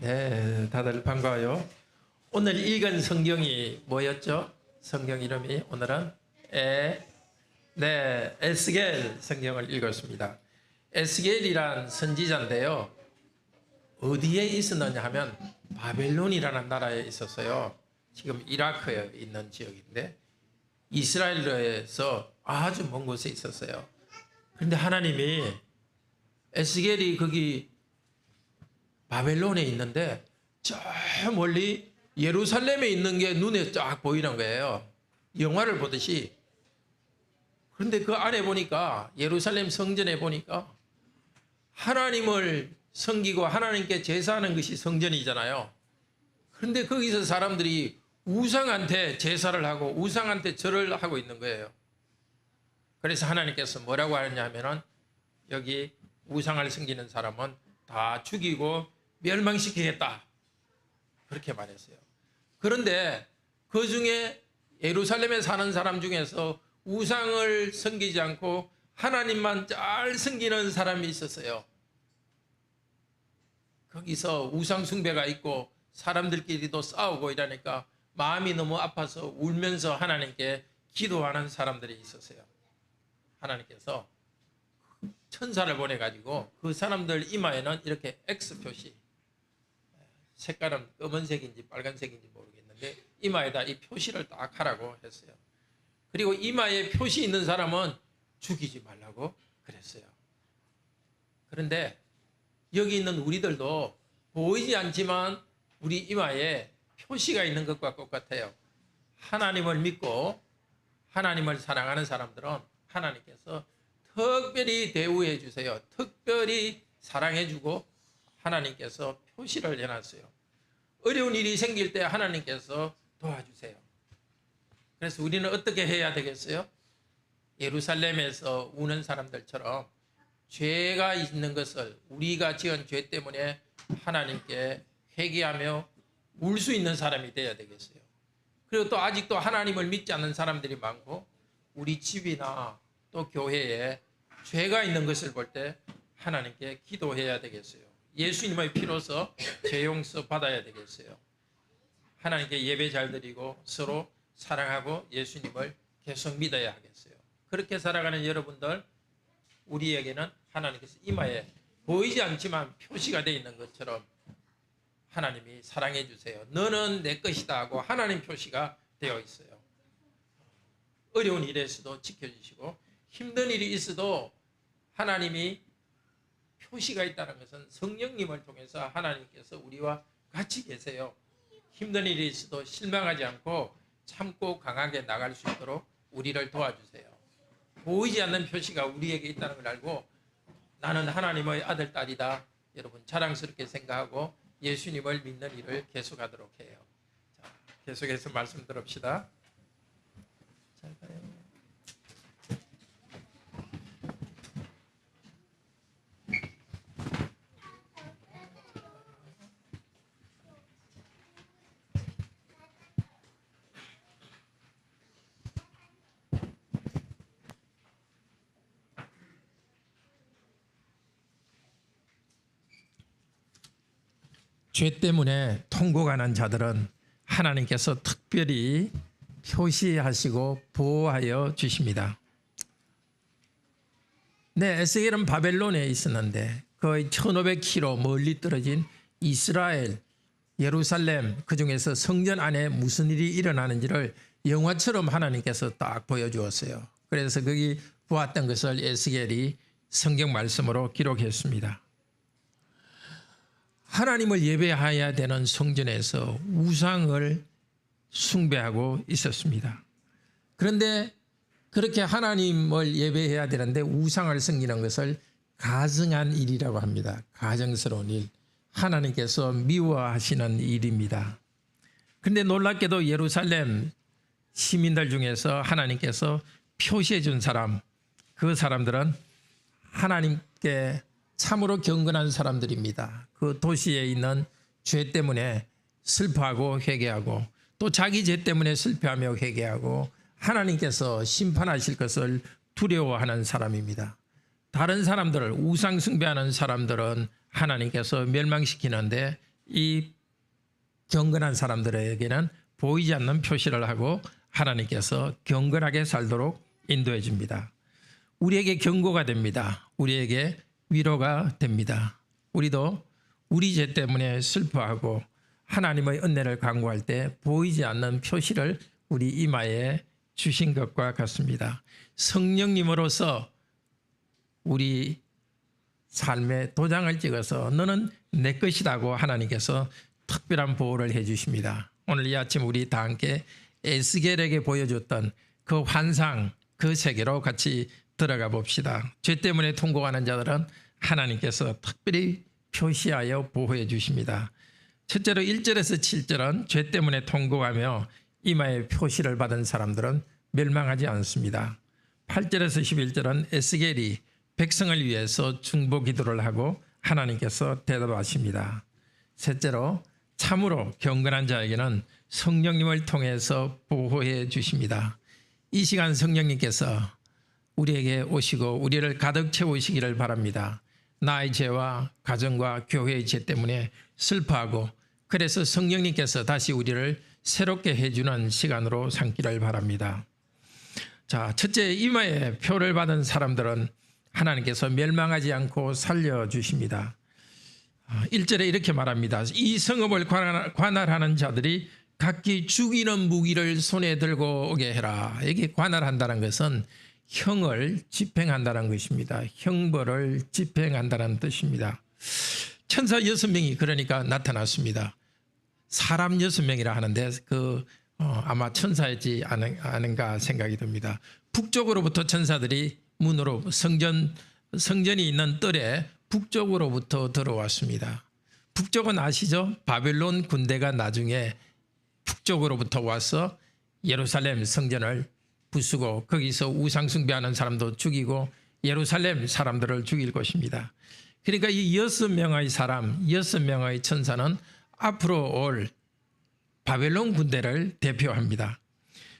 네, 다들 반가워요. 오늘 읽은 성경이 뭐였죠? 성경 이름이 오늘은 에스겔 성경을 읽었습니다. 에스겔이란 선지자인데요. 어디에 있었느냐 하면 바벨론이라는 나라에 있었어요. 지금 이라크에 있는 지역인데 이스라엘에서 아주 먼 곳에 있었어요. 그런데 하나님이 에스겔이 거기 바벨론에 있는데 저 멀리 예루살렘에 있는 게 눈에 쫙 보이는 거예요. 영화를 보듯이. 그런데 그 안에 보니까 예루살렘 성전에 보니까 하나님을 섬기고 하나님께 제사하는 것이 성전이잖아요. 그런데 거기서 사람들이 우상한테 제사를 하고 우상한테 절을 하고 있는 거예요. 그래서 하나님께서 뭐라고 하느냐면은 여기 우상을 섬기는 사람은 다 죽이고 멸망시키겠다. 그렇게 말했어요. 그런데 그 중에 예루살렘에 사는 사람 중에서 우상을 섬기지 않고 하나님만 잘 섬기는 사람이 있었어요. 거기서 우상 숭배가 있고 사람들끼리도 싸우고 이러니까 마음이 너무 아파서 울면서 하나님께 기도하는 사람들이 있었어요. 하나님께서 천사를 보내가지고 그 사람들 이마에는 이렇게 X 표시, 색깔은 검은색인지 빨간색인지 모르겠는데 이마에다 이 표시를 딱 하라고 했어요. 그리고 이마에 표시 있는 사람은 죽이지 말라고 그랬어요. 그런데 여기 있는 우리들도 보이지 않지만 우리 이마에 표시가 있는 것과 똑같아요. 하나님을 믿고 하나님을 사랑하는 사람들은 하나님께서 특별히 대우해 주세요. 특별히 사랑해 주고 하나님께서 표시를 해놨어요. 어려운 일이 생길 때 하나님께서 도와주세요. 그래서 우리는 어떻게 해야 되겠어요? 예루살렘에서 우는 사람들처럼 죄가 있는 것을 우리가 지은 죄 때문에 하나님께 회개하며 울 수 있는 사람이 되어야 되겠어요. 그리고 또 아직도 하나님을 믿지 않는 사람들이 많고 우리 집이나 또 교회에 죄가 있는 것을 볼 때 하나님께 기도해야 되겠어요. 예수님의 피로서 죄 용서 받아야 되겠어요. 하나님께 예배 잘 드리고 서로 사랑하고 예수님을 계속 믿어야 하겠어요. 그렇게 살아가는 여러분들, 우리에게는 하나님께서 이마에 보이지 않지만 표시가 되어 있는 것처럼 하나님이 사랑해 주세요. 너는 내 것이다 하고 하나님 표시가 되어 있어요. 어려운 일에서도 지켜주시고 힘든 일이 있어도 하나님이 표시가 있다는 것은 성령님을 통해서 하나님께서 우리와 같이 계세요. 힘든 일이 있어도 실망하지 않고 참고 강하게 나갈 수 있도록 우리를 도와주세요. 보이지 않는 표시가 우리에게 있다는 걸 알고 나는 하나님의 아들, 딸이다. 여러분 자랑스럽게 생각하고 예수님을 믿는 일을 계속하도록 해요. 자, 계속해서 말씀 들읍시다. 잘 가요. 죄 때문에 통곡하는 자들은 하나님께서 특별히 표시하시고 보호하여 주십니다. 네, 에스겔은 바벨론에 있었는데 거의 1500km 멀리 떨어진 이스라엘, 예루살렘, 그 중에서 성전 안에 무슨 일이 일어나는지를 영화처럼 하나님께서 딱 보여주었어요. 그래서 거기 보았던 것을 에스겔이 성경 말씀으로 기록했습니다. 하나님을 예배해야 되는 성전에서 우상을 숭배하고 있었습니다. 그런데 그렇게 하나님을 예배해야 되는데 우상을 섬기는 것을 가증한 일이라고 합니다. 가증스러운 일, 하나님께서 미워하시는 일입니다. 그런데 놀랍게도 예루살렘 시민들 중에서 하나님께서 표시해 준 사람, 그 사람들은 하나님께 참으로 경건한 사람들입니다. 그 도시에 있는 죄 때문에 슬퍼하고 회개하고 또 자기 죄 때문에 슬퍼하며 회개하고 하나님께서 심판하실 것을 두려워하는 사람입니다. 다른 사람들을 우상 숭배하는 사람들은 하나님께서 멸망시키는데 이 경건한 사람들에게는 보이지 않는 표시를 하고 하나님께서 경건하게 살도록 인도해 줍니다. 우리에게 경고가 됩니다. 우리에게 위로가 됩니다. 우리도 우리 죄 때문에 슬퍼하고 하나님의 은혜를 간구할 때 보이지 않는 표시를 우리 이마에 주신 것과 같습니다. 성령님으로서 우리 삶에 도장을 찍어서 너는 내 것이라고 하나님께서 특별한 보호를 해 주십니다. 오늘 이 아침 우리 다 함께 에스겔에게 보여줬던 그 환상, 그 세계로 같이 들어가 봅시다. 죄 때문에 통곡하는 자들은 하나님께서 특별히 표시하여 보호해 주십니다. 첫째로 1절에서 7절은 죄 때문에 통곡하며 이마에 표시를 받은 사람들은 멸망하지 않습니다. 8절에서 11절은 에스겔이 백성을 위해서 중보 기도를 하고 하나님께서 대답하십니다. 셋째로 참으로 경건한 자에게는 성령님을 통해서 보호해 주십니다. 이 시간 성령님께서 우리에게 오시고 우리를 가득 채우시기를 바랍니다. 나의 죄와 가정과 교회의 죄 때문에 슬퍼하고 그래서 성령님께서 다시 우리를 새롭게 해주는 시간으로 삼기를 바랍니다. 자, 첫째, 이마에 표를 받은 사람들은 하나님께서 멸망하지 않고 살려주십니다. 1절에 이렇게 말합니다. 이 성읍을 관할하는 자들이 각기 죽이는 무기를 손에 들고 오게 해라. 여기 관할한다는 것은 형을 집행한다는 것입니다. 형벌을 집행한다는 뜻입니다. 천사 6명이 그러니까 나타났습니다. 사람 6명이라 하는데 아마 천사이지 않은가 생각이 듭니다. 북쪽으로부터 천사들이 문으로 성전이 있는 뜰에 북쪽으로부터 들어왔습니다. 북쪽은 아시죠? 바벨론 군대가 나중에 북쪽으로부터 와서 예루살렘 성전을 부수고 거기서 우상 숭배하는 사람도 죽이고 예루살렘 사람들을 죽일 것입니다. 그러니까 이 6명의 사람, 6명의 천사는 앞으로 올 바벨론 군대를 대표합니다.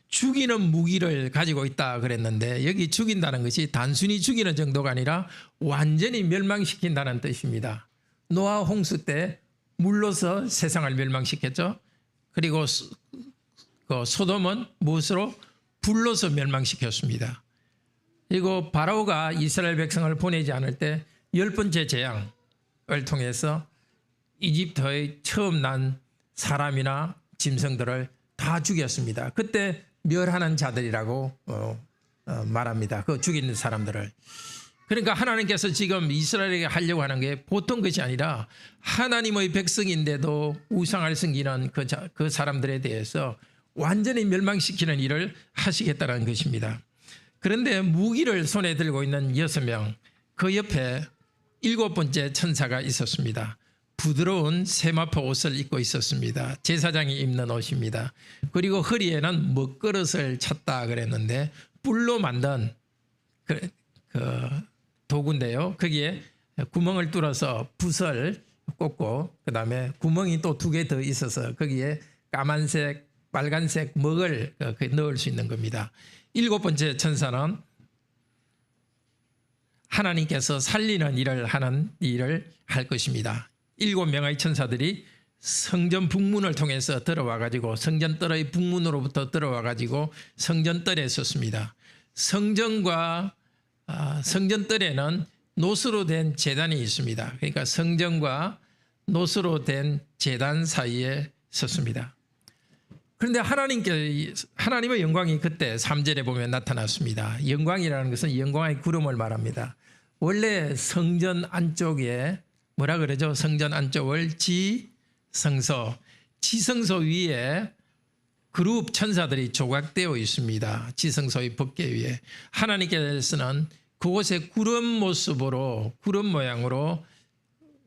죽이는 무기를 가지고 있다 그랬는데 여기 죽인다는 것이 단순히 죽이는 정도가 아니라 완전히 멸망시킨다는 뜻입니다. 노아 홍수 때 물로서 세상을 멸망시켰죠. 그리고 소돔은 무엇으로? 불로서 멸망시켰습니다. 그리고 바로가 이스라엘 백성을 보내지 않을 때 10번째 재앙을 통해서 이집트의 처음 난 사람이나 짐승들을 다 죽였습니다. 그때 멸하는 자들이라고 말합니다. 그 죽이는 사람들을. 그러니까 하나님께서 지금 이스라엘에게 하려고 하는 게 보통 것이 아니라 하나님의 백성인데도 우상을 섬기는 그 사람들에 대해서 완전히 멸망시키는 일을 하시겠다는 것입니다. 그런데 무기를 손에 들고 있는 6명, 그 옆에 7번째 천사가 있었습니다. 부드러운 세마포 옷을 입고 있었습니다. 제사장이 입는 옷입니다. 그리고 허리에는 먹그릇을 찼다 그랬는데 뿔로 만든 그 도구인데요. 거기에 구멍을 뚫어서 붓을 꽂고 그다음에 구멍이 또 2개 더 있어서 거기에 까만색, 빨간색 먹을 넣을 수 있는 겁니다. 7번째 천사는 하나님께서 살리는 일을 하는 일을 할 것입니다. 7명의 천사들이 성전 북문을 통해서 들어와가지고 성전뜰의 북문으로부터 들어와가지고 성전뜰에 섰습니다. 성전과 성전뜰에는 노수로 된 제단이 있습니다. 그러니까 성전과 노수로 된 제단 사이에 섰습니다. 그런데 하나님의 영광이 그때 3절에 보면 나타났습니다. 영광이라는 것은 영광의 구름을 말합니다. 원래 성전 안쪽에 뭐라 그러죠? 성전 안쪽을 지성소 위에 그룹 천사들이 조각되어 있습니다. 지성소의 법궤 위에. 하나님께서는 그곳에 구름 모습으로, 구름 모양으로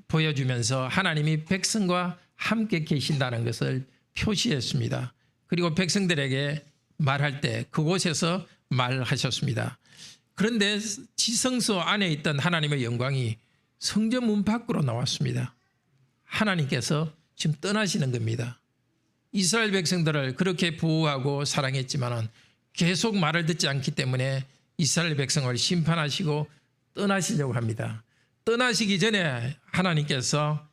보여주면서 하나님이 백성과 함께 계신다는 것을 표시했습니다. 그리고 백성들에게 말할 때 그곳에서 말하셨습니다. 그런데 지성소 안에 있던 하나님의 영광이 성전 문 밖으로 나왔습니다. 하나님께서 지금 떠나시는 겁니다. 이스라엘 백성들을 그렇게 보호하고 사랑했지만 계속 말을 듣지 않기 때문에 이스라엘 백성을 심판하시고 떠나시려고 합니다. 떠나시기 전에 하나님께서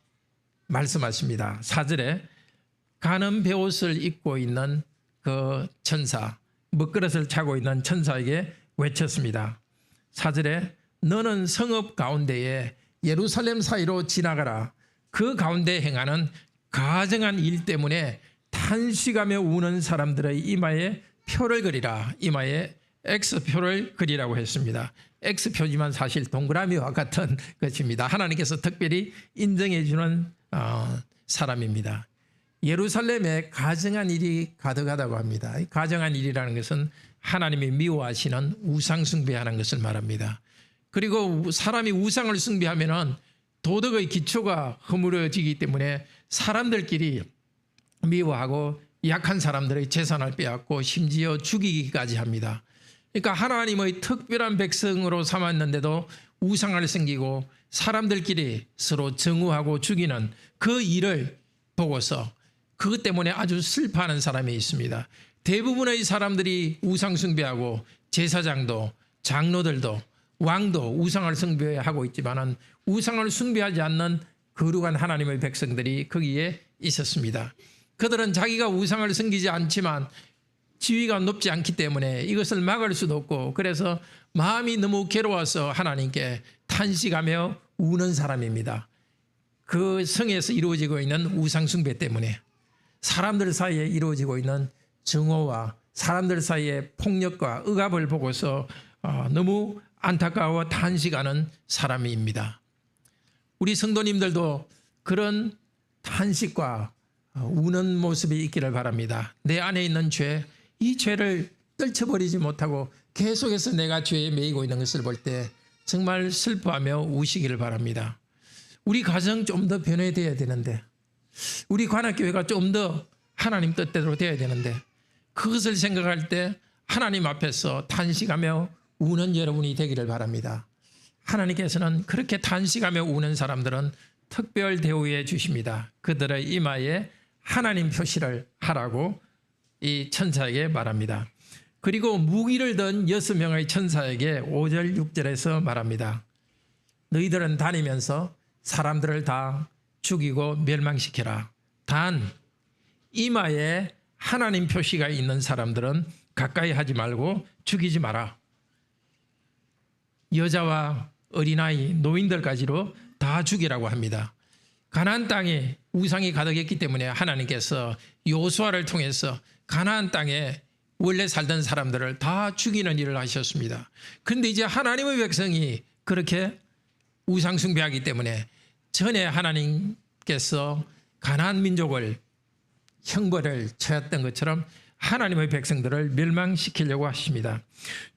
말씀하십니다. 4절에 가는 베옷을 입고 있는 그 천사, 먹그릇을 차고 있는 천사에게 외쳤습니다. 4절에 너는 성읍 가운데에 예루살렘 사이로 지나가라. 그 가운데 행하는 가증한 일 때문에 탄식하며 우는 사람들의 이마에 표를 그리라. 이마에 X표를 그리라고 했습니다. X표지만 사실 동그라미와 같은 것입니다. 하나님께서 특별히 인정해 주는 사람입니다. 예루살렘에 가증한 일이 가득하다고 합니다. 가증한 일이라는 것은 하나님이 미워하시는 우상 숭배하는 것을 말합니다. 그리고 사람이 우상을 숭배하면은 도덕의 기초가 허물어지기 때문에 사람들끼리 미워하고 약한 사람들의 재산을 빼앗고 심지어 죽이기까지 합니다. 그러니까 하나님의 특별한 백성으로 삼았는데도 우상을 섬기고 사람들끼리 서로 정오하고 죽이는 그 일을 보고서 그것 때문에 아주 슬퍼하는 사람이 있습니다. 대부분의 사람들이 우상 숭배하고 제사장도 장로들도 왕도 우상을 숭배하고 있지만은 우상을 숭배하지 않는 거룩한 하나님의 백성들이 거기에 있었습니다. 그들은 자기가 우상을 섬기지 않지만 지위가 높지 않기 때문에 이것을 막을 수도 없고 그래서 마음이 너무 괴로워서 하나님께 탄식하며 우는 사람입니다. 그 성에서 이루어지고 있는 우상 숭배 때문에 사람들 사이에 이루어지고 있는 증오와 사람들 사이의 폭력과 억압을 보고서 너무 안타까워 탄식하는 사람입니다. 우리 성도님들도 그런 탄식과 우는 모습이 있기를 바랍니다. 내 안에 있는 죄, 이 죄를 떨쳐버리지 못하고 계속해서 내가 죄에 매이고 있는 것을 볼 때 정말 슬퍼하며 우시기를 바랍니다. 우리 가정 좀 더 변화되어야 되는데 우리 관악교회가 좀 더 하나님 뜻대로 되어야 되는데 그것을 생각할 때 하나님 앞에서 탄식하며 우는 여러분이 되기를 바랍니다. 하나님께서는 그렇게 탄식하며 우는 사람들은 특별 대우해 주십니다. 그들의 이마에 하나님 표시를 하라고 이 천사에게 말합니다. 그리고 무기를 든 6명의 천사에게 5절 6절에서 말합니다. 너희들은 다니면서 사람들을 다 죽이고 멸망시켜라. 단 이마에 하나님 표시가 있는 사람들은 가까이 하지 말고 죽이지 마라. 여자와 어린아이, 노인들까지로 다 죽이라고 합니다. 가나안 땅에 우상이 가득했기 때문에 하나님께서 요수아를 통해서 가나안 땅에 원래 살던 사람들을 다 죽이는 일을 하셨습니다. 그런데 이제 하나님의 백성이 그렇게 우상 숭배하기 때문에 전에 하나님께서 가나안 민족을 형벌을 처했던 것처럼 하나님의 백성들을 멸망시키려고 하십니다.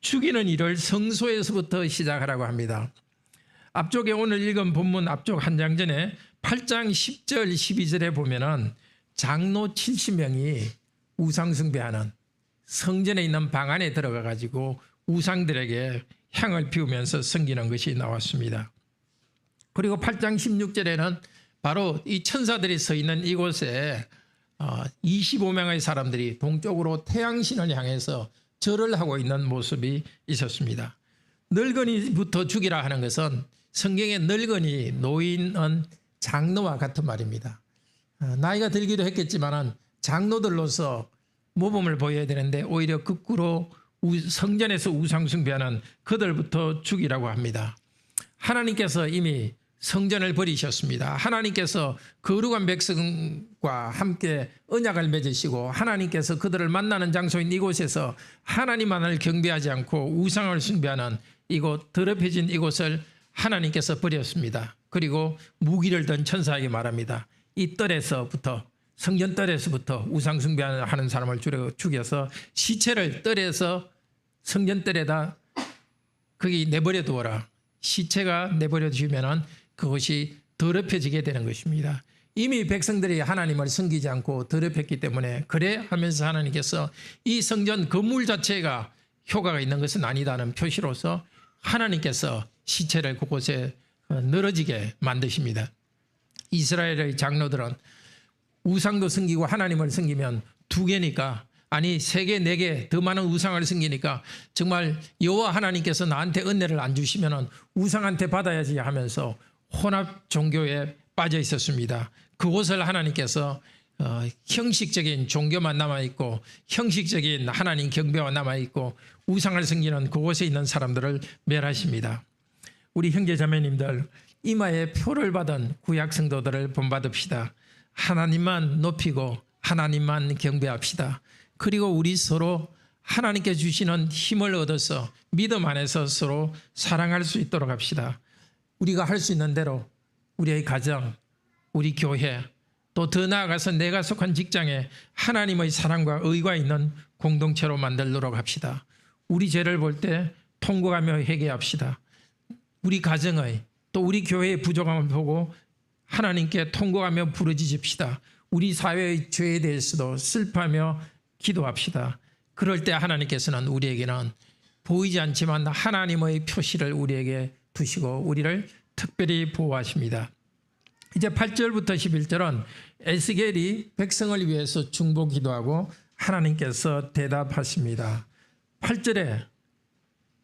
죽이는 일을 성소에서부터 시작하라고 합니다. 앞쪽에 오늘 읽은 본문 앞쪽 한 장 전에 8장 10절 12절에 보면은 장로 70명이 우상 숭배하는 성전에 있는 방 안에 들어가 가지고 우상들에게 향을 피우면서 섬기는 것이 나왔습니다. 그리고 8장 16절에는 바로 이 천사들이 서 있는 이곳에 25명의 사람들이 동쪽으로 태양신을 향해서 절을 하고 있는 모습이 있었습니다. 늙은이부터 죽이라 하는 것은 성경의 늙은이, 노인은 장로와 같은 말입니다. 나이가 들기도 했겠지만 장로들로서 모범을 보여야 되는데 오히려 거꾸로 성전에서 우상 숭배하는 그들부터 죽이라고 합니다. 하나님께서 이미 성전을 버리셨습니다. 하나님께서 거룩한 백성과 함께 언약을 맺으시고 하나님께서 그들을 만나는 장소인 이곳에서 하나님만을 경배하지 않고 우상을 숭배하는 이곳, 더럽혀진 이곳을 하나님께서 버렸습니다. 그리고 무기를 든 천사에게 말합니다. 이 뜰에서부터, 성전 뜰에서부터 우상 숭배하는 사람을 죽여서 시체를 뜰에서 성전 뜰에다 거기 내버려 두어라. 시체가 내버려 두시면은 그것이 더럽혀지게 되는 것입니다. 이미 백성들이 하나님을 섬기지 않고 더럽혔기 때문에 그래 하면서 하나님께서 이 성전 건물 자체가 효과가 있는 것은 아니다는 표시로서 하나님께서 시체를 그곳에 늘어지게 만드십니다. 이스라엘의 장로들은 우상도 섬기고 하나님을 섬기면 2개니까 아니 3개, 4개 더 많은 우상을 섬기니까 정말 여호와 하나님께서 나한테 은혜를 안 주시면 우상한테 받아야지 하면서 혼합 종교에 빠져 있었습니다. 그곳을 하나님께서 형식적인 종교만 남아있고 형식적인 하나님 경배만 남아있고 우상을 섬기는 그곳에 있는 사람들을 멸하십니다. 우리 형제자매님들, 이마에 표를 받은 구약 성도들을 본받읍시다. 하나님만 높이고 하나님만 경배합시다. 그리고 우리 서로 하나님께 주시는 힘을 얻어서 믿음 안에서 서로 사랑할 수 있도록 합시다. 우리가 할 수 있는 대로 우리의 가정, 우리 교회, 또 더 나아가서 내가 속한 직장에 하나님의 사랑과 의가 있는 공동체로 만들도록 합시다. 우리 죄를 볼 때 통곡하며 회개합시다. 우리 가정의 또 우리 교회의 부족함을 보고 하나님께 통곡하며 부르짖읍시다. 우리 사회의 죄에 대해서도 슬퍼하며 기도합시다. 그럴 때 하나님께서는 우리에게는 보이지 않지만 하나님의 표시를 우리에게 두시고 우리를 특별히 보호하십니다. 이제 8절부터 11절은 에스겔이 백성을 위해서 중보 기도하고 하나님께서 대답하십니다. 8절에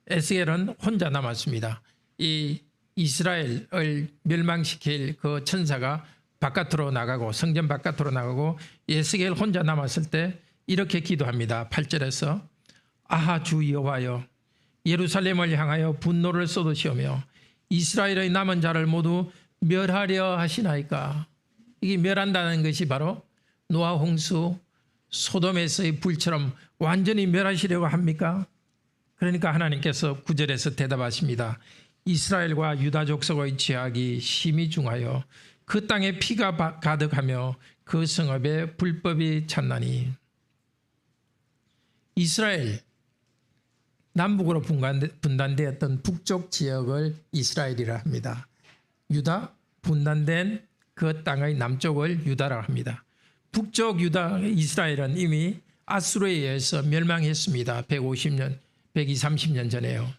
에스겔은 혼자 남았습니다. 이 이스라엘을 멸망시킬 그 천사가 바깥으로 나가고 성전 바깥으로 나가고 에스겔 혼자 남았을 때 이렇게 기도합니다. 8절에서 아하 주 여호와여, 예루살렘을 향하여 분노를 쏟으시오며 이스라엘의 남은 자를 모두 멸하려 하시나이까. 이게 멸한다는 것이 바로 노아 홍수 소돔에서의 불처럼 완전히 멸하시려고 합니까? 그러니까 하나님께서 9절에서 대답하십니다. 이스라엘과 유다 족속의 죄악이 심히 중하여 그 땅에 피가 가득하며 그 성읍에 불법이 찼나니. 이스라엘 남북으로 분단되었던 북쪽 지역을 이스라엘이라 합니다. 유다 분단된 그 땅의 남쪽을 유다라고 합니다. 북쪽 유다 이스라엘은 이미 아수르에 의해서 멸망했습니다. 150년, 130년 전에요.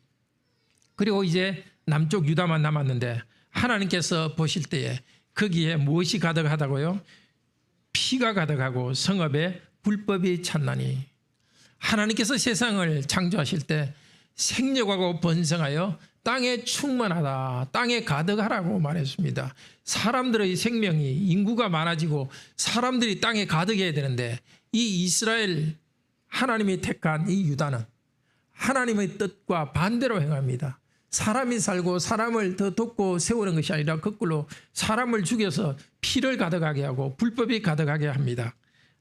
그리고 이제 남쪽 유다만 남았는데 하나님께서 보실 때에 거기에 무엇이 가득하다고요? 피가 가득하고 성읍에 불법이 찼나니. 하나님께서 세상을 창조하실 때 생육하고 번성하여 땅에 충만하다, 땅에 가득하라고 말했습니다. 사람들의 생명이 인구가 많아지고 사람들이 땅에 가득해야 되는데 이 이스라엘 하나님이 택한 이 유다는 하나님의 뜻과 반대로 행합니다. 사람이 살고 사람을 더 돕고 세우는 것이 아니라 거꾸로 사람을 죽여서 피를 가득하게 하고 불법이 가득하게 합니다.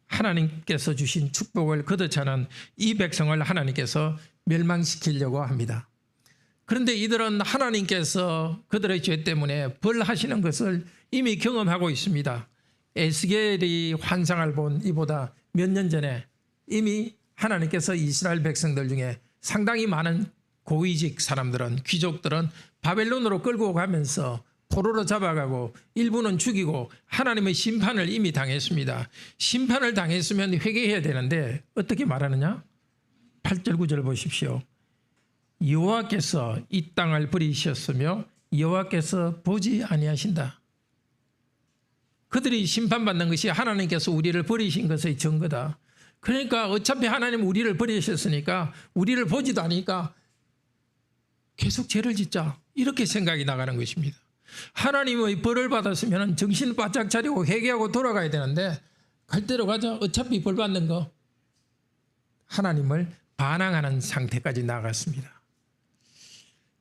하나님께서 주신 축복을 거둬차는 이 백성을 하나님께서 멸망시키려고 합니다. 그런데 이들은 하나님께서 그들의 죄 때문에 벌하시는 것을 이미 경험하고 있습니다. 에스겔이 환상을 본 이보다 몇 년 전에 이미 하나님께서 이스라엘 백성들 중에 상당히 많은 고위직 사람들은, 귀족들은 바벨론으로 끌고 가면서 포로로 잡아가고 일부는 죽이고 하나님의 심판을 이미 당했습니다. 심판을 당했으면 회개해야 되는데 어떻게 말하느냐? 8절 9절 보십시오. 여호와께서 이 땅을 버리셨으며 여호와께서 보지 아니하신다. 그들이 심판받는 것이 하나님께서 우리를 버리신 것의 증거다. 그러니까 어차피 하나님 우리를 버리셨으니까 우리를 보지도 않으니까 계속 죄를 짓자, 이렇게 생각이 나가는 것입니다. 하나님의 벌을 받았으면 정신 바짝 차리고 회개하고 돌아가야 되는데 갈 대로 가자, 어차피 벌 받는 거. 하나님을 반항하는 상태까지 나갔습니다.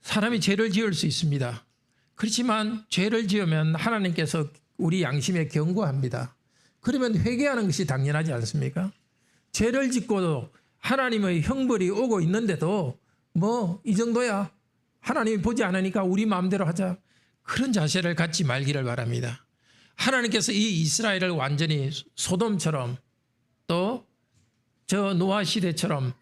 사람이 죄를 지을 수 있습니다. 그렇지만 죄를 지으면 하나님께서 우리 양심에 경고합니다. 그러면 회개하는 것이 당연하지 않습니까? 죄를 짓고도 하나님의 형벌이 오고 있는데도 뭐 이 정도야, 하나님이 보지 않으니까 우리 마음대로 하자, 그런 자세를 갖지 말기를 바랍니다. 하나님께서 이 이스라엘을 완전히 소돔처럼 또 저 노아 시대처럼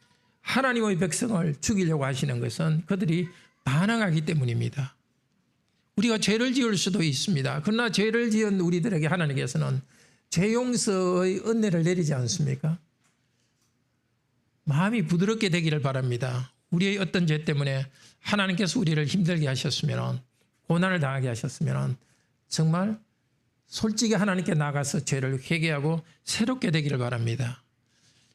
하나님의 백성을 죽이려고 하시는 것은 그들이 반항하기 때문입니다. 우리가 죄를 지을 수도 있습니다. 그러나 죄를 지은 우리들에게 하나님께서는 죄 용서의 은혜를 내리지 않습니까? 마음이 부드럽게 되기를 바랍니다. 우리의 어떤 죄 때문에 하나님께서 우리를 힘들게 하셨으면, 고난을 당하게 하셨으면 정말 솔직히 하나님께 나가서 죄를 회개하고 새롭게 되기를 바랍니다.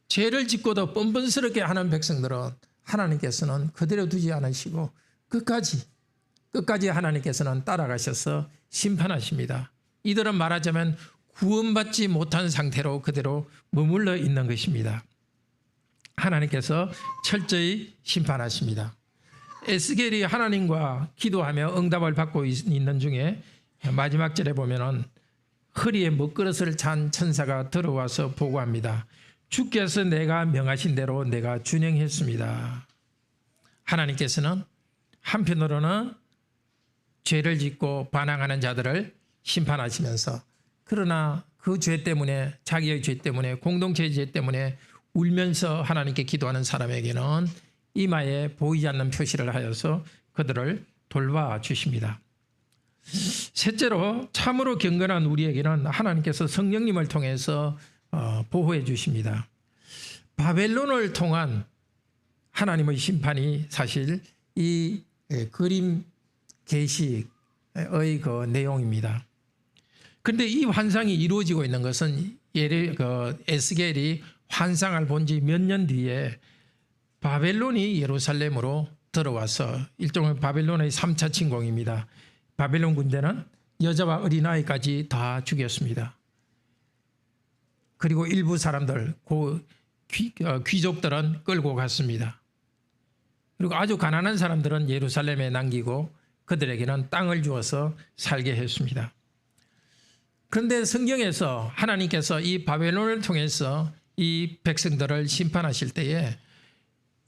죄를 짓고도 뻔뻔스럽게 하는 백성들은 하나님께서는 그대로 두지 않으시고 끝까지 하나님께서는 따라가셔서 심판하십니다. 이들은 말하자면 구원받지 못한 상태로 그대로 머물러 있는 것입니다. 하나님께서 철저히 심판하십니다. 에스겔이 하나님과 기도하며 응답을 받고 있는 중에 마지막 절에 보면은 허리에 먹그릇을 찬 천사가 들어와서 보고합니다. 주께서 내가 명하신 대로 내가 준행했습니다. 하나님께서는 한편으로는 죄를 짓고 반항하는 자들을 심판하시면서, 그러나 그 죄 때문에, 자기의 죄 때문에, 공동체의 죄 때문에 울면서 하나님께 기도하는 사람에게는 이마에 보이지 않는 표시를 하여서 그들을 돌봐주십니다. 셋째로, 참으로 경건한 우리에게는 하나님께서 성령님을 통해서 보호해 주십니다. 바벨론을 통한 하나님의 심판이 사실 이 그림 계시의 그 내용입니다. 그런데 이 환상이 이루어지고 있는 것은 에스겔이 환상을 본 지 몇 년 뒤에 바벨론이 예루살렘으로 들어와서 일종의 바벨론의 3차 침공입니다. 바벨론 군대는 여자와 어린아이까지 다 죽였습니다. 그리고 일부 사람들, 귀족들은 끌고 갔습니다. 그리고 아주 가난한 사람들은 예루살렘에 남기고 그들에게는 땅을 주어서 살게 했습니다. 그런데 성경에서 하나님께서 이 바벨론을 통해서 이 백성들을 심판하실 때에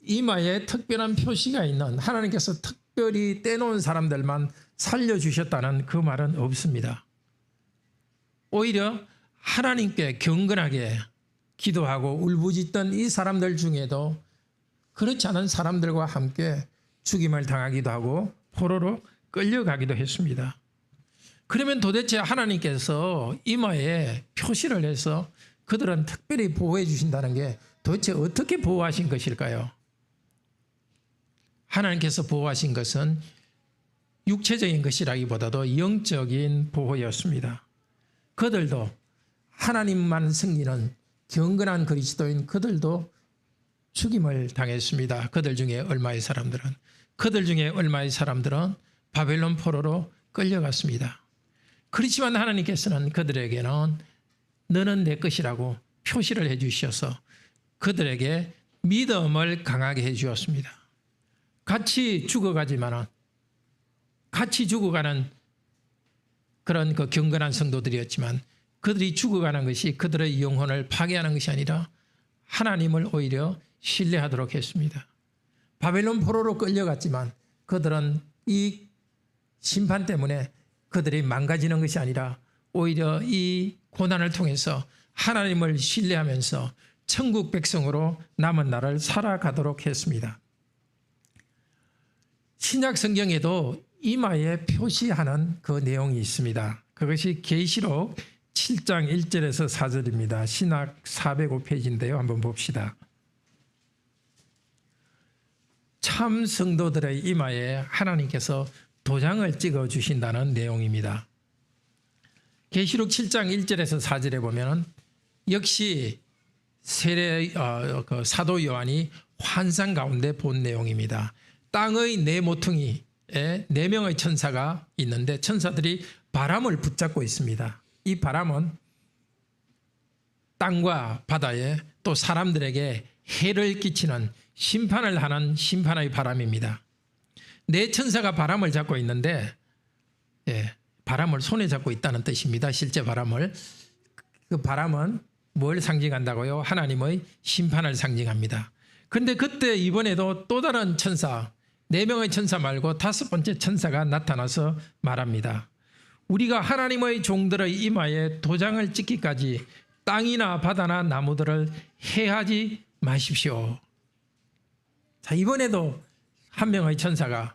이마에 특별한 표시가 있는, 하나님께서 특별히 떼놓은 사람들만 살려주셨다는 그 말은 없습니다. 오히려 하나님께 경건하게 기도하고 울부짖던 이 사람들 중에도 그렇지 않은 사람들과 함께 죽임을 당하기도 하고 포로로 끌려가기도 했습니다. 그러면 도대체 하나님께서 이마에 표시를 해서 그들은 특별히 보호해 주신다는 게 도대체 어떻게 보호하신 것일까요? 하나님께서 보호하신 것은 육체적인 것이라기보다도 영적인 보호였습니다. 그들도 하나님만 섬기는 경건한 그리스도인 그들도 죽임을 당했습니다. 그들 중에 얼마의 사람들은 바벨론 포로로 끌려갔습니다. 그렇지만 하나님께서는 그들에게는 너는 내 것이라고 표시를 해 주셔서 그들에게 믿음을 강하게 해 주었습니다. 같이 죽어가지만은 같이 죽어가는 그런 그 경건한 성도들이었지만 그들이 죽어가는 것이 그들의 영혼을 파괴하는 것이 아니라 하나님을 오히려 신뢰하도록 했습니다. 바벨론 포로로 끌려갔지만 그들은 이 심판 때문에 그들이 망가지는 것이 아니라 오히려 이 고난을 통해서 하나님을 신뢰하면서 천국 백성으로 남은 날을 살아가도록 했습니다. 신약 성경에도 이마에 표시하는 그 내용이 있습니다. 그것이 계시록 7장 1절에서 4절입니다. 신약 405페이지인데요. 한번 봅시다. 참 성도들의 이마에 하나님께서 도장을 찍어 주신다는 내용입니다. 계시록 7장 1절에서 4절에 보면 역시 사도 요한이 환상 가운데 본 내용입니다. 땅의 네 모퉁이에 4명의 천사가 있는데 천사들이 바람을 붙잡고 있습니다. 이 바람은 땅과 바다에 또 사람들에게 해를 끼치는 심판을 하는 심판의 바람입니다. 4천사가 바람을 잡고 있는데 바람을 손에 잡고 있다는 뜻입니다. 실제 바람을. 그 바람은 뭘 상징한다고요? 하나님의 심판을 상징합니다. 그런데 그때 이번에도 또 다른 천사, 4명의 천사 말고 5번째 천사가 나타나서 말합니다. 우리가 하나님의 종들의 이마에 도장을 찍기까지 땅이나 바다나 나무들을 해하지 마십시오. 자, 이번에도 한 명의 천사가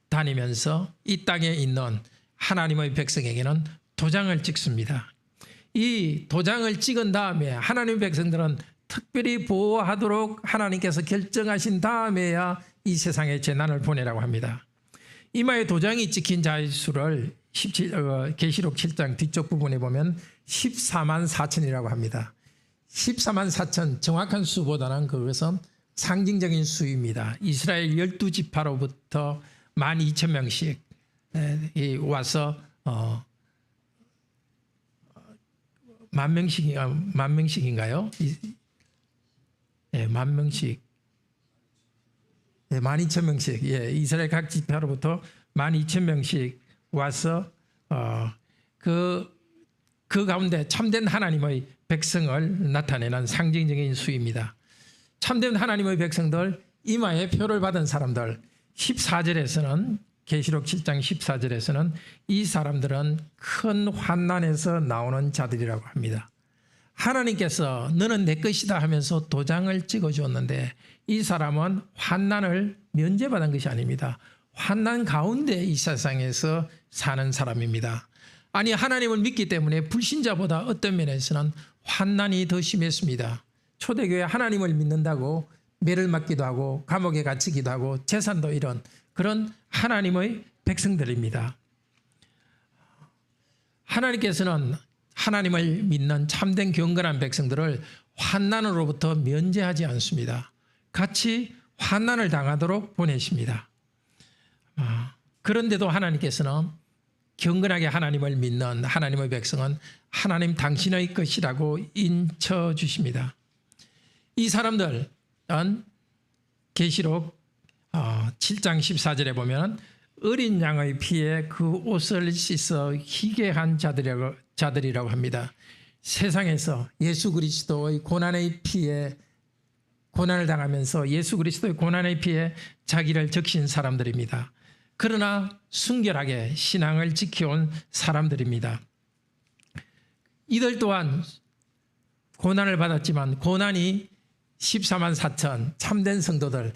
다니면서 이 땅에 있는 하나님의 백성에게는 도장을 찍습니다. 이 도장을 찍은 다음에 하나님의 백성들은 특별히 보호하도록 하나님께서 결정하신 다음에야 이 세상에 재난을 보내라고 합니다. 이마에 도장이 찍힌 자의 수를 계시록 7장 뒤쪽 부분에 보면 14만 4천이라고 합니다. 14만 4천, 정확한 수보다는 그것은 상징적인 수입니다. 이스라엘 12지파로부터 12,000명씩 와서 만 명씩인가요? 예, 만 명씩. 예, 12,000명씩. 예, 이스라엘 각 지파로부터 12,000명씩 와서 그 가운데 참된 하나님의 백성을 나타내는 상징적인 수입니다. 참된 하나님의 백성들, 이마에 표를 받은 사람들, 14절에서는 계시록 7장 14절에서는 이 사람들은 큰 환난에서 나오는 자들이라고 합니다. 하나님께서 너는 내 것이다 하면서 도장을 찍어주었는데 이 사람은 환난을 면제받은 것이 아닙니다. 환난 가운데 이 세상에서 사는 사람입니다. 아니, 하나님을 믿기 때문에 불신자보다 어떤 면에서는 환난이 더 심했습니다. 초대교회 하나님을 믿는다고 매를 맞기도 하고 감옥에 갇히기도 하고 재산도 잃은 그런 하나님의 백성들입니다. 하나님께서는 하나님을 믿는 참된 경건한 백성들을 환난으로부터 면제하지 않습니다. 같이 환난을 당하도록 보내십니다. 그런데도 하나님께서는 경건하게 하나님을 믿는 하나님의 백성은 하나님 당신의 것이라고 인쳐 주십니다. 이 사람들은 계시록 7장 14절에 보면 어린 양의 피에 그 옷을 씻어 희게 한 자들이라고 합니다. 세상에서 예수 그리스도의 고난의 피에 고난을 당하면서 예수 그리스도의 고난의 피에 자기를 적신 사람들입니다. 그러나 순결하게 신앙을 지켜온 사람들입니다. 이들 또한 고난을 받았지만 고난이 14만 4천 참된 성도들,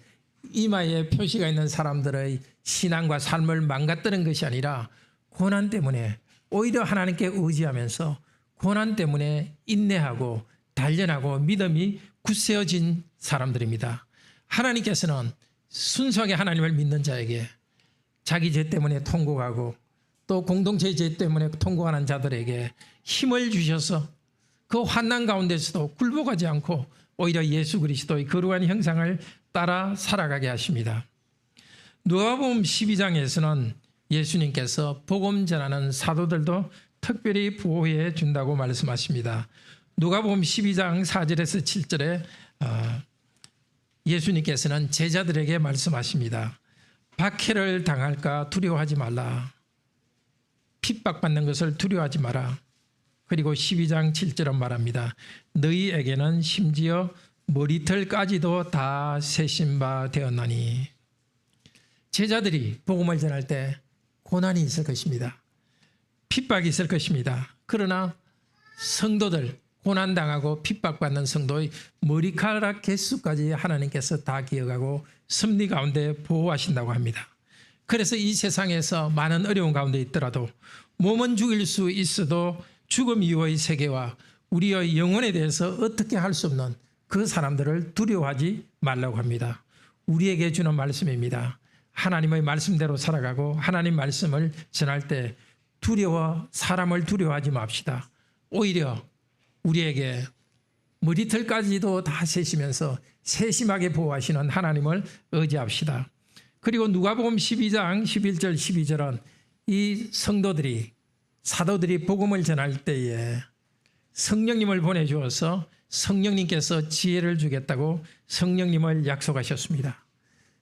이마에 표시가 있는 사람들의 신앙과 삶을 망가뜨린 것이 아니라 고난 때문에 오히려 하나님께 의지하면서 고난 때문에 인내하고 단련하고 믿음이 굳세어진 사람들입니다. 하나님께서는 순수하게 하나님을 믿는 자에게 자기 죄 때문에 통곡하고 또 공동체 죄 때문에 통곡하는 자들에게 힘을 주셔서 그 환난 가운데서도 굴복하지 않고 오히려 예수 그리스도의 거룩한 형상을 따라 살아가게 하십니다. 누가복음 12장에서는 예수님께서 복음 전하는 사도들도 특별히 보호해 준다고 말씀하십니다. 누가복음 12장 4절에서 7절에 예수님께서는 제자들에게 말씀하십니다. 박해를 당할까 두려워하지 말라. 핍박받는 것을 두려워하지 마라. 그리고 12장 7절은 말합니다. 너희에게는 심지어 머리털까지도 다 세신 바 되었나니. 제자들이 복음을 전할 때 고난이 있을 것입니다. 핍박이 있을 것입니다. 그러나 성도들, 고난당하고 핍박받는 성도의 머리카락 개수까지 하나님께서 다 기억하고 섭리 가운데 보호하신다고 합니다. 그래서 이 세상에서 많은 어려운 가운데 있더라도 몸은 죽일 수 있어도 죽음 이후의 세계와 우리의 영혼에 대해서 어떻게 할 수 없는 그 사람들을 두려워하지 말라고 합니다. 우리에게 주는 말씀입니다. 하나님의 말씀대로 살아가고 하나님 말씀을 전할 때 사람을 두려워하지 맙시다. 오히려 우리에게 머리털까지도 다 세시면서 세심하게 보호하시는 하나님을 의지합시다. 그리고 누가복음 12장 11절 12절은 이 성도들이 사도들이 복음을 전할 때에 성령님을 보내주어서 성령님께서 지혜를 주겠다고 성령님을 약속하셨습니다.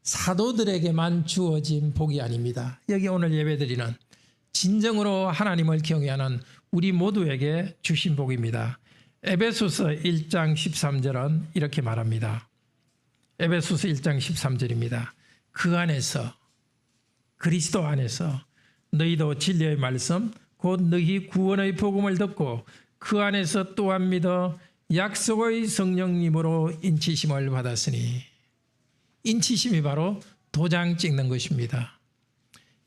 사도들에게만 주어진 복이 아닙니다. 여기 오늘 예배드리는 진정으로 하나님을 경외하는 우리 모두에게 주신 복입니다. 에베소서 1장 13절은 이렇게 말합니다. 에베소서 1장 13절입니다. 그 안에서 그리스도 안에서 너희도 진리의 말씀 곧 너희 구원의 복음을 듣고 그 안에서 또한 믿어 약속의 성령님으로 인치심을 받았으니. 인치심이 바로 도장 찍는 것입니다.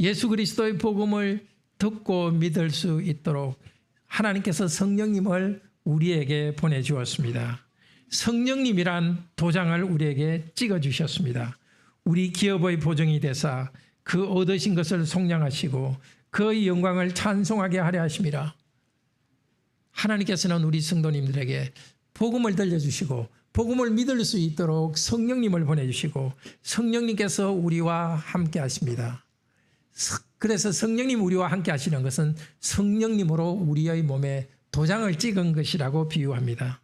예수 그리스도의 복음을 듣고 믿을 수 있도록 하나님께서 성령님을 우리에게 보내주었습니다. 성령님이란 도장을 우리에게 찍어주셨습니다. 우리 기업의 보증이 되사 그 얻으신 것을 속량하시고 그의 영광을 찬송하게 하려 하심이라. 하나님께서는 우리 성도님들에게 복음을 들려주시고 복음을 믿을 수 있도록 성령님을 보내주시고 성령님께서 우리와 함께 하십니다. 그래서 성령님 우리와 함께 하시는 것은 성령님으로 우리의 몸에 도장을 찍은 것이라고 비유합니다.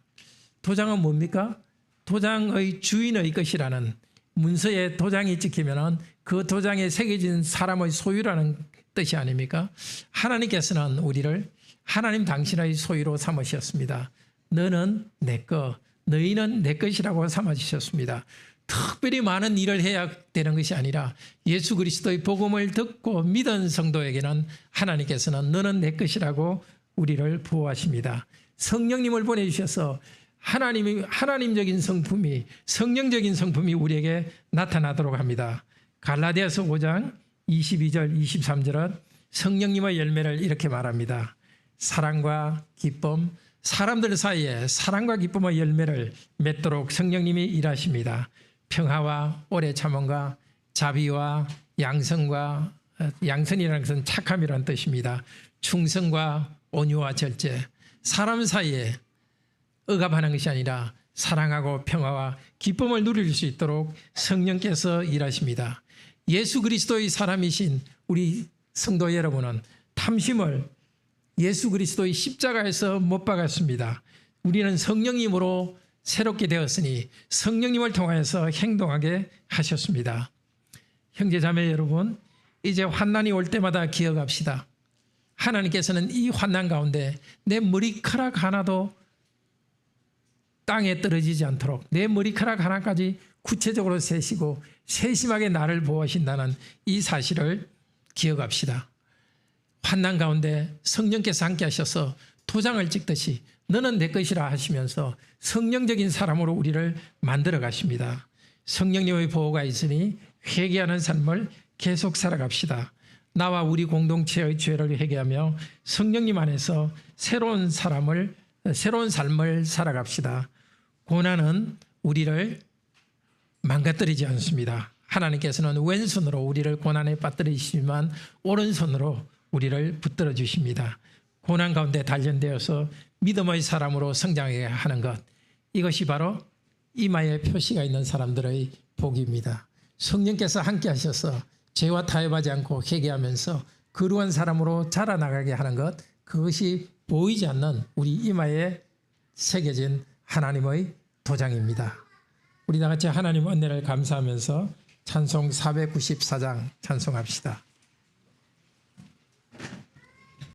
도장은 뭡니까? 도장의 주인의 것이라는 문서에 도장이 찍히면은 그 도장에 새겨진 사람의 소유라는 뜻이 아닙니까? 하나님께서는 우리를 하나님 당신의 소유로 삼으셨습니다. 너는 내 것, 너희는 내 것이라고 삼아주셨습니다. 특별히 많은 일을 해야 되는 것이 아니라 예수 그리스도의 복음을 듣고 믿은 성도에게는 하나님께서는 너는 내 것이라고 우리를 보호하십니다. 성령님을 보내주셔서 하나님적인 성품이, 성령적인 성품이 우리에게 나타나도록 합니다. 갈라디아서 5장 22절 23절은 성령님의 열매를 이렇게 말합니다. 사랑과 기쁨, 사람들 사이에 사랑과 기쁨의 열매를 맺도록 성령님이 일하십니다. 평화와 오래 참음과 자비와 양선과, 양선이라는 것은 착함이라는 뜻입니다. 충성과 온유와 절제, 사람 사이에 억압하는 것이 아니라 사랑하고 평화와 기쁨을 누릴 수 있도록 성령께서 일하십니다. 예수 그리스도의 사람이신 우리 성도 여러분은 탐심을 예수 그리스도의 십자가에서 못 박았습니다. 우리는 성령님으로 새롭게 되었으니 성령님을 통하여서 행동하게 하셨습니다. 형제자매 여러분, 이제 환난이 올 때마다 기억합시다. 하나님께서는 이 환난 가운데 내 머리카락 하나도 땅에 떨어지지 않도록 내 머리카락 하나까지 구체적으로 세시고 세심하게 나를 보호하신다는 이 사실을 기억합시다. 환난 가운데 성령께서 함께 하셔서 도장을 찍듯이 너는 내 것이라 하시면서 성령적인 사람으로 우리를 만들어 가십니다. 성령님의 보호가 있으니 회개하는 삶을 계속 살아갑시다. 나와 우리 공동체의 죄를 회개하며 성령님 안에서 새로운 삶을 살아갑시다. 고난은 우리를 망가뜨리지 않습니다. 하나님께서는 왼손으로 우리를 고난에 빠뜨리시지만 오른손으로 우리를 붙들어 주십니다. 고난 가운데 단련되어서 믿음의 사람으로 성장하게 하는 것, 이것이 바로 이마에 표시가 있는 사람들의 복입니다. 성령께서 함께 하셔서 죄와 타협하지 않고 회개하면서 거룩한 사람으로 자라나가게 하는 것, 그것이 보이지 않는 우리 이마에 새겨진 하나님의 도장입니다. 우리 다 같이 하나님 은혜를 감사하면서 찬송 494장 찬송합시다.